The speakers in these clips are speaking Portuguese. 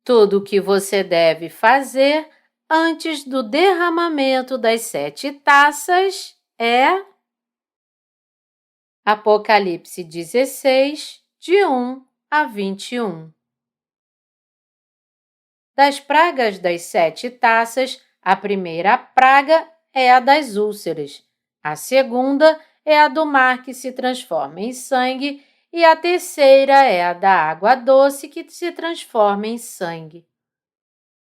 Tudo o que você deve fazer antes do derramamento das 7 taças é Apocalipse 16, de 1 a 21. Das pragas das 7 taças, a primeira praga é a das úlceras, a segunda é a do mar que se transforma em sangue e a terceira é a da água doce que se transforma em sangue.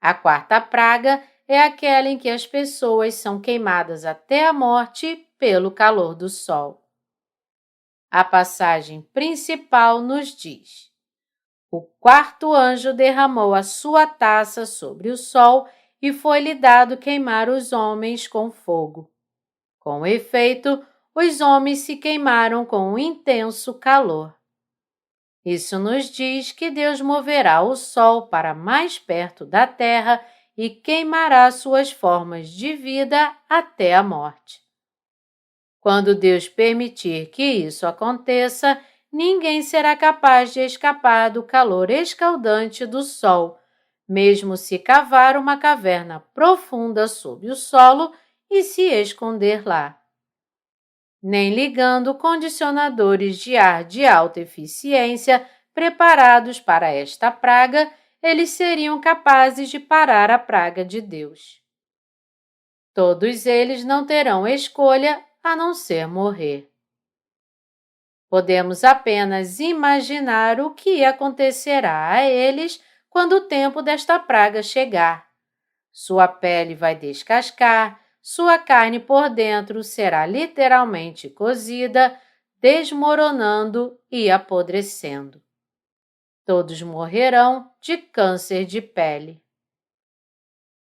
A quarta praga é aquela em que as pessoas são queimadas até a morte pelo calor do sol. A passagem principal nos diz: o quarto anjo derramou a sua taça sobre o sol e foi-lhe dado queimar os homens com fogo. Com efeito, os homens se queimaram com um intenso calor. Isso nos diz que Deus moverá o sol para mais perto da terra e queimará suas formas de vida até a morte. Quando Deus permitir que isso aconteça, ninguém será capaz de escapar do calor escaldante do sol, mesmo se cavar uma caverna profunda sob o solo e se esconder lá. Nem ligando condicionadores de ar de alta eficiência preparados para esta praga, eles seriam capazes de parar a praga de Deus. Todos eles não terão escolha a não ser morrer. Podemos apenas imaginar o que acontecerá a eles quando o tempo desta praga chegar. Sua pele vai descascar, sua carne por dentro será literalmente cozida, desmoronando e apodrecendo. Todos morrerão de câncer de pele.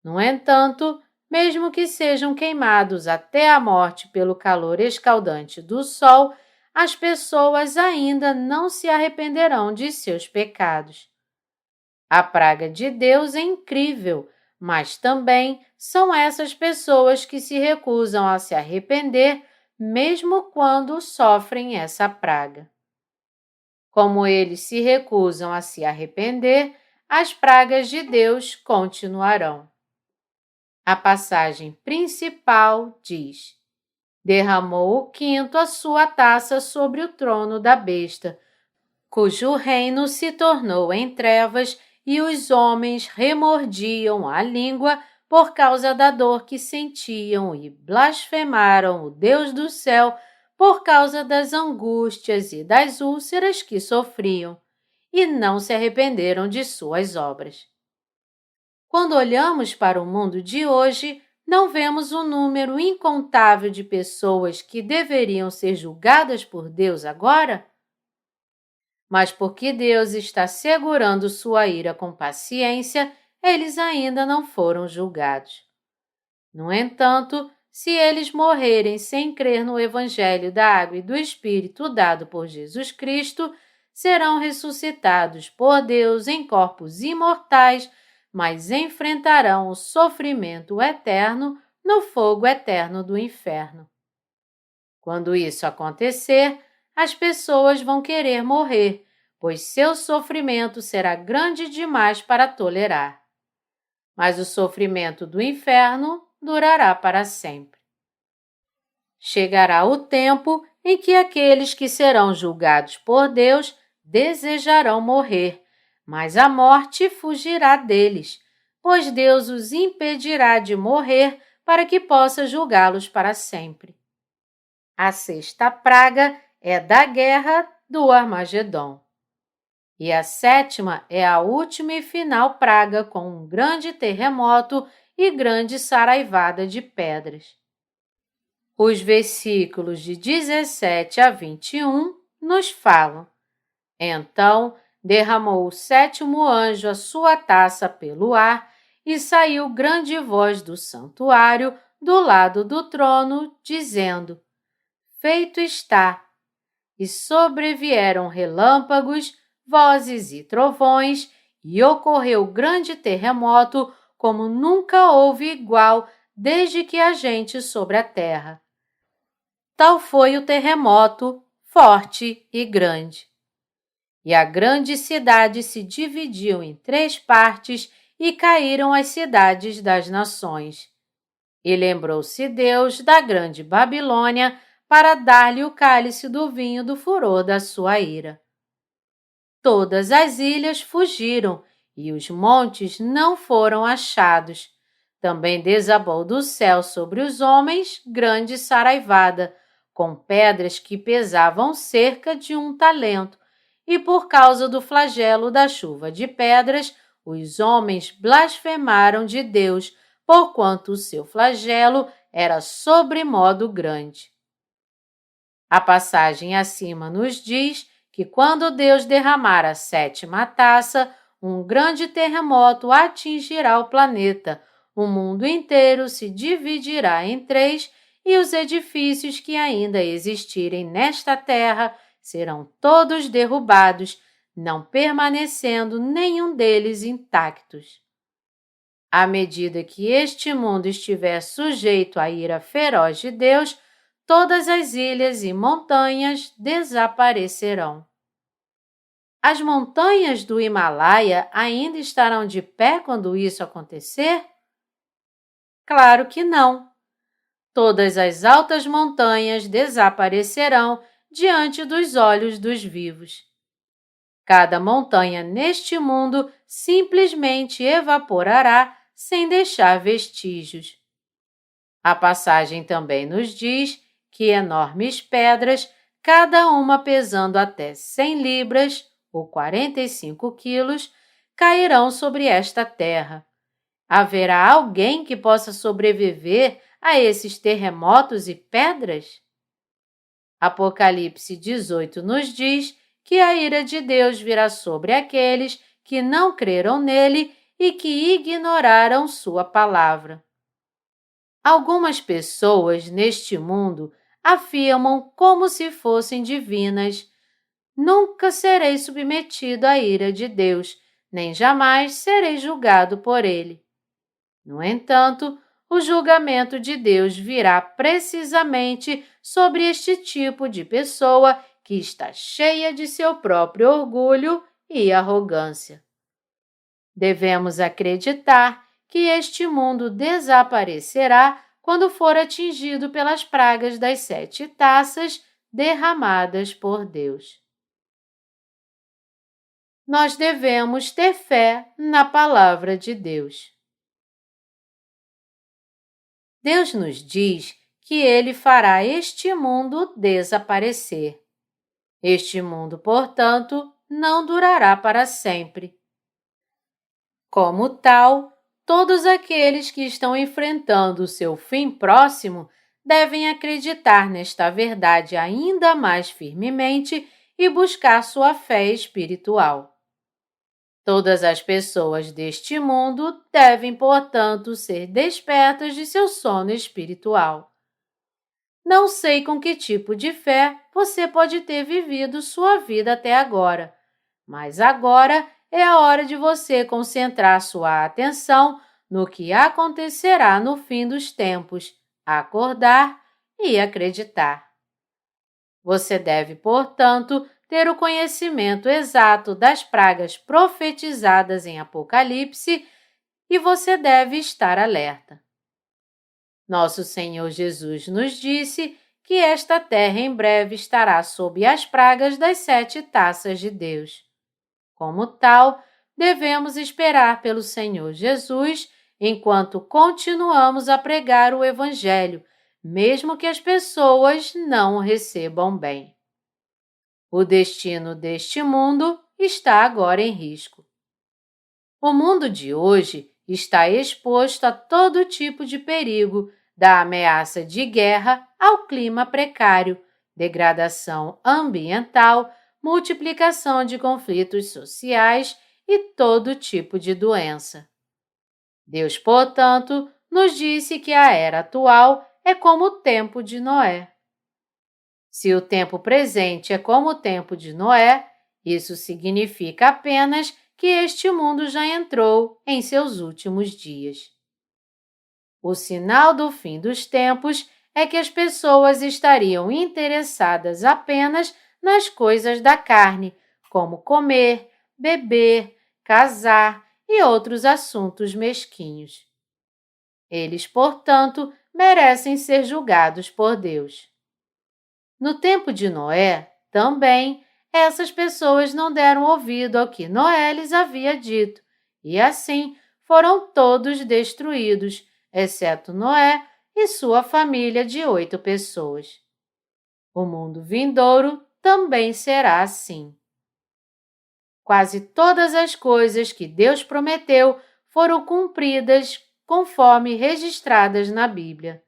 No entanto, mesmo que sejam queimados até a morte pelo calor escaldante do sol, as pessoas ainda não se arrependerão de seus pecados. A praga de Deus é incrível, mas também são essas pessoas que se recusam a se arrepender, mesmo quando sofrem essa praga. Como eles se recusam a se arrepender, as pragas de Deus continuarão. A passagem principal diz: derramou o quinto a sua taça sobre o trono da besta, cujo reino se tornou em trevas e os homens remordiam a língua por causa da dor que sentiam e blasfemaram o Deus do céu por causa das angústias e das úlceras que sofriam, e não se arrependeram de suas obras. Quando olhamos para o mundo de hoje, não vemos um número incontável de pessoas que deveriam ser julgadas por Deus agora? Mas porque Deus está segurando sua ira com paciência, eles ainda não foram julgados. No entanto, se eles morrerem sem crer no Evangelho da Água e do Espírito dado por Jesus Cristo, serão ressuscitados por Deus em corpos imortais, mas enfrentarão o sofrimento eterno no fogo eterno do inferno. Quando isso acontecer, as pessoas vão querer morrer, pois seu sofrimento será grande demais para tolerar. Mas o sofrimento do inferno durará para sempre. Chegará o tempo em que aqueles que serão julgados por Deus desejarão morrer, mas a morte fugirá deles, pois Deus os impedirá de morrer para que possa julgá-los para sempre. A sexta praga é da guerra do Armagedom. E a sétima é a última e final praga com um grande terremoto e grande saraivada de pedras. Os versículos de 17 a 21 nos falam: então derramou o sétimo anjo a sua taça pelo ar e saiu grande voz do santuário do lado do trono, dizendo: feito está. E sobrevieram relâmpagos, vozes e trovões, e ocorreu grande terremoto, como nunca houve igual desde que há gente sobre a terra. Tal foi o terremoto, forte e grande. e a grande cidade se dividiu em 3 partes e caíram as cidades das nações. E lembrou-se Deus da grande Babilônia para dar-lhe o cálice do vinho do furor da sua ira. Todas as ilhas fugiram e os montes não foram achados. Também desabou do céu sobre os homens grande saraivada, com pedras que pesavam cerca de 1 talento, e por causa do flagelo da chuva de pedras, os homens blasfemaram de Deus, porquanto o seu flagelo era sobremodo grande. A passagem acima nos diz que quando Deus derramar a 7ª taça, um grande terremoto atingirá o planeta, o mundo inteiro se dividirá em 3 e os edifícios que ainda existirem nesta terra serão todos derrubados, não permanecendo nenhum deles intactos. À medida que este mundo estiver sujeito à ira feroz de Deus, todas as ilhas e montanhas desaparecerão. As montanhas do Himalaia ainda estarão de pé quando isso acontecer? Claro que não. Todas as altas montanhas desaparecerão diante dos olhos dos vivos. Cada montanha neste mundo simplesmente evaporará sem deixar vestígios. A passagem também nos diz que enormes pedras, cada uma pesando até 100 libras, ou 45 quilos, cairão sobre esta terra. Haverá alguém que possa sobreviver a esses terremotos e pedras? Apocalipse 18 nos diz que a ira de Deus virá sobre aqueles que não creram nele e que ignoraram sua palavra. Algumas pessoas neste mundo afirmam como se fossem divinas: nunca serei submetido à ira de Deus, nem jamais serei julgado por ele. No entanto, o julgamento de Deus virá precisamente sobre este tipo de pessoa que está cheia de seu próprio orgulho e arrogância. Devemos acreditar que este mundo desaparecerá quando for atingido pelas pragas das 7 taças derramadas por Deus. Nós devemos ter fé na palavra de Deus. Deus nos diz que Ele fará este mundo desaparecer. Este mundo, portanto, não durará para sempre. Como tal, todos aqueles que estão enfrentando o seu fim próximo devem acreditar nesta verdade ainda mais firmemente e buscar sua fé espiritual. Todas as pessoas deste mundo devem, portanto, ser despertas de seu sono espiritual. Não sei com que tipo de fé você pode ter vivido sua vida até agora, mas agora é a hora de você concentrar sua atenção no que acontecerá no fim dos tempos, acordar e acreditar. Você deve, portanto, ter o conhecimento exato das pragas profetizadas em Apocalipse e você deve estar alerta. Nosso Senhor Jesus nos disse que esta terra em breve estará sob as pragas das 7 taças de Deus. Como tal, devemos esperar pelo Senhor Jesus enquanto continuamos a pregar o Evangelho, mesmo que as pessoas não o recebam bem. O destino deste mundo está agora em risco. O mundo de hoje está exposto a todo tipo de perigo, da ameaça de guerra ao clima precário, degradação ambiental, multiplicação de conflitos sociais e todo tipo de doença. Deus, portanto, nos disse que a era atual é como o tempo de Noé. Se o tempo presente é como o tempo de Noé, isso significa apenas que este mundo já entrou em seus últimos dias. O sinal do fim dos tempos é que as pessoas estariam interessadas apenas nas coisas da carne, como comer, beber, casar e outros assuntos mesquinhos. Eles, portanto, merecem ser julgados por Deus. No tempo de Noé, também, essas pessoas não deram ouvido ao que Noé lhes havia dito, e assim foram todos destruídos, exceto Noé e sua família de 8 pessoas. O mundo vindouro também será assim. Quase todas as coisas que Deus prometeu foram cumpridas conforme registradas na Bíblia.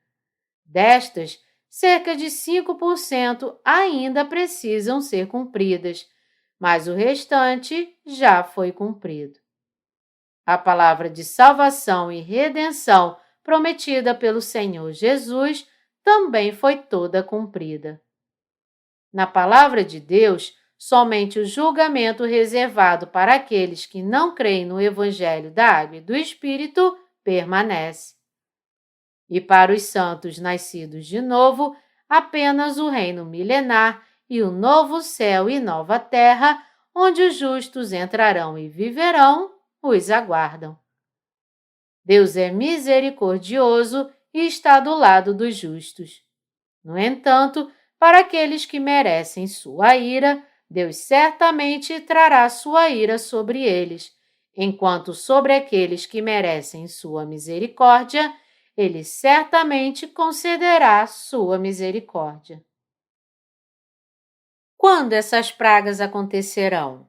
Destas, cerca de 5% ainda precisam ser cumpridas, mas o restante já foi cumprido. A palavra de salvação e redenção prometida pelo Senhor Jesus também foi toda cumprida. Na palavra de Deus, somente o julgamento reservado para aqueles que não creem no Evangelho da Água e do Espírito permanece. E para os santos nascidos de novo, apenas o reino milenar e o novo céu e nova terra, onde os justos entrarão e viverão, os aguardam. Deus é misericordioso e está do lado dos justos. No entanto, para aqueles que merecem sua ira, Deus certamente trará sua ira sobre eles, enquanto sobre aqueles que merecem sua misericórdia, Ele certamente concederá sua misericórdia. Quando essas pragas acontecerão?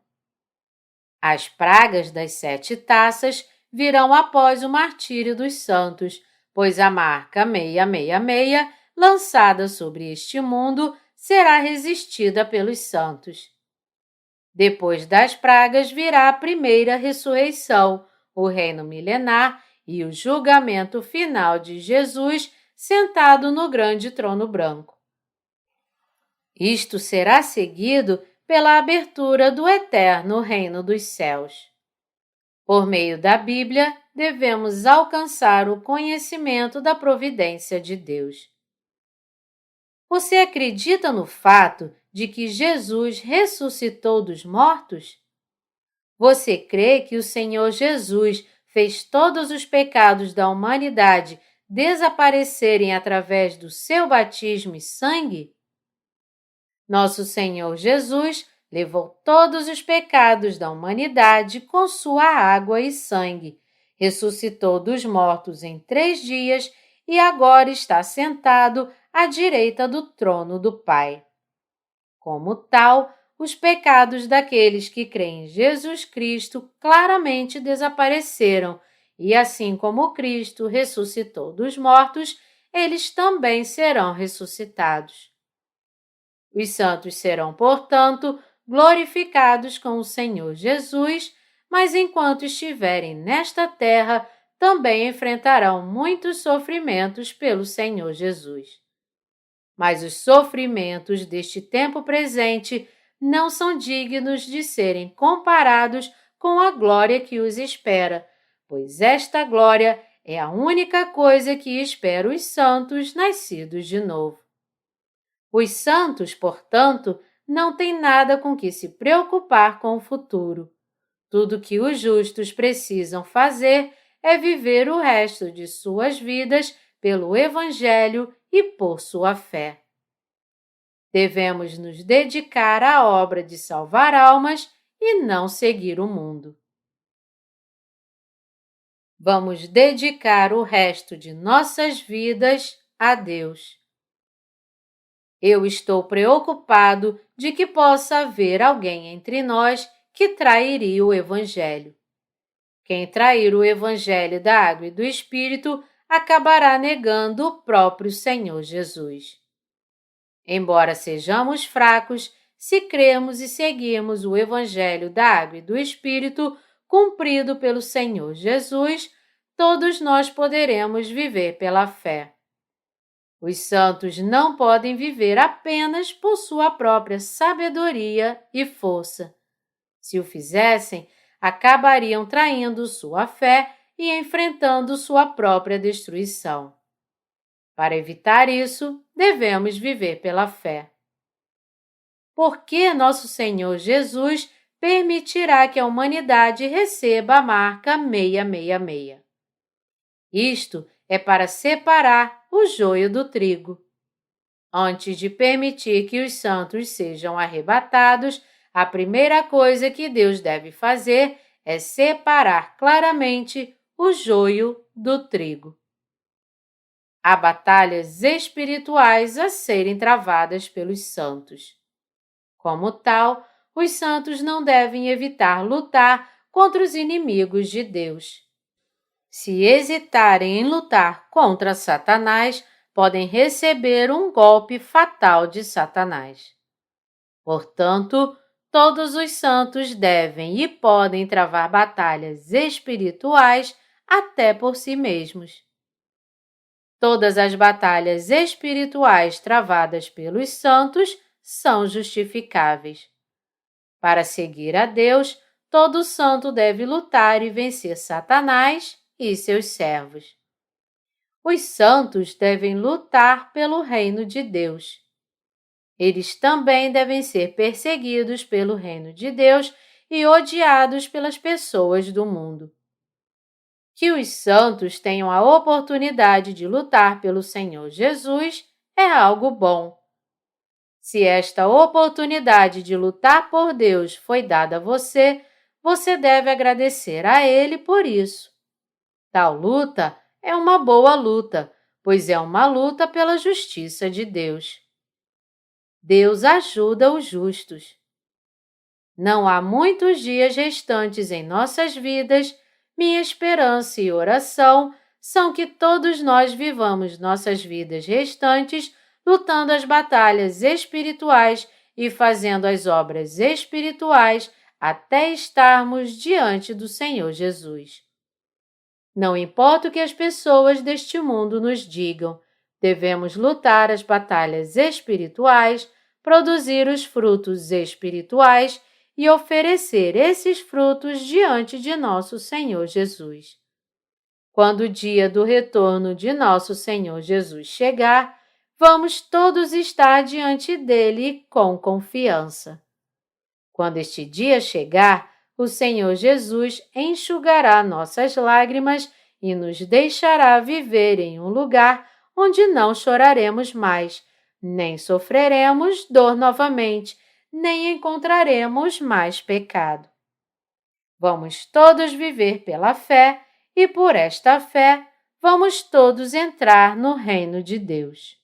As pragas das 7 taças virão após o martírio dos santos, pois a marca 666, lançada sobre este mundo, será resistida pelos santos. Depois das pragas virá a primeira ressurreição, o reino milenar e o julgamento final de Jesus sentado no grande trono branco. Isto será seguido pela abertura do eterno reino dos céus. Por meio da Bíblia, devemos alcançar o conhecimento da providência de Deus. Você acredita no fato de que Jesus ressuscitou dos mortos? Você crê que o Senhor Jesus fez todos os pecados da humanidade desaparecerem através do seu batismo e sangue? Nosso Senhor Jesus levou todos os pecados da humanidade com sua água e sangue, ressuscitou dos mortos em 3 dias e agora está sentado à direita do trono do Pai. Como tal, os pecados daqueles que creem em Jesus Cristo claramente desapareceram e, assim como Cristo ressuscitou dos mortos, eles também serão ressuscitados. Os santos serão, portanto, glorificados com o Senhor Jesus, mas enquanto estiverem nesta terra, também enfrentarão muitos sofrimentos pelo Senhor Jesus. Mas os sofrimentos deste tempo presente não são dignos de serem comparados com a glória que os espera, pois esta glória é a única coisa que espera os santos nascidos de novo. Os santos, portanto, não têm nada com que se preocupar com o futuro. Tudo que os justos precisam fazer é viver o resto de suas vidas pelo Evangelho e por sua fé. Devemos nos dedicar à obra de salvar almas e não seguir o mundo. Vamos dedicar o resto de nossas vidas a Deus. Eu estou preocupado de que possa haver alguém entre nós que trairia o Evangelho. Quem trair o Evangelho da Água e do Espírito acabará negando o próprio Senhor Jesus. Embora sejamos fracos, se cremos e seguirmos o Evangelho da Água e do Espírito cumprido pelo Senhor Jesus, todos nós poderemos viver pela fé. Os santos não podem viver apenas por sua própria sabedoria e força. Se o fizessem, acabariam traindo sua fé e enfrentando sua própria destruição. Para evitar isso, devemos viver pela fé. Por que nosso Senhor Jesus permitirá que a humanidade receba a marca 666. Isto é para separar o joio do trigo. Antes de permitir que os santos sejam arrebatados, a primeira coisa que Deus deve fazer é separar claramente o joio do trigo. Há batalhas espirituais a serem travadas pelos santos. Como tal, os santos não devem evitar lutar contra os inimigos de Deus. Se hesitarem em lutar contra Satanás, podem receber um golpe fatal de Satanás. Portanto, todos os santos devem e podem travar batalhas espirituais até por si mesmos. Todas as batalhas espirituais travadas pelos santos são justificáveis. Para seguir a Deus, todo santo deve lutar e vencer Satanás e seus servos. Os santos devem lutar pelo reino de Deus. Eles também devem ser perseguidos pelo reino de Deus e odiados pelas pessoas do mundo. Que os santos tenham a oportunidade de lutar pelo Senhor Jesus é algo bom. Se esta oportunidade de lutar por Deus foi dada a você, você deve agradecer a Ele por isso. Tal luta é uma boa luta, pois é uma luta pela justiça de Deus. Deus ajuda os justos. Não há muitos dias restantes em nossas vidas. Minha esperança e oração são que todos nós vivamos nossas vidas restantes lutando as batalhas espirituais e fazendo as obras espirituais até estarmos diante do Senhor Jesus. Não importa o que as pessoas deste mundo nos digam, devemos lutar as batalhas espirituais, produzir os frutos espirituais e oferecer esses frutos diante de nosso Senhor Jesus. Quando o dia do retorno de nosso Senhor Jesus chegar, vamos todos estar diante dele com confiança. Quando este dia chegar, o Senhor Jesus enxugará nossas lágrimas e nos deixará viver em um lugar onde não choraremos mais, nem sofreremos dor novamente, nem encontraremos mais pecado. Vamos todos viver pela fé e por esta fé vamos todos entrar no reino de Deus.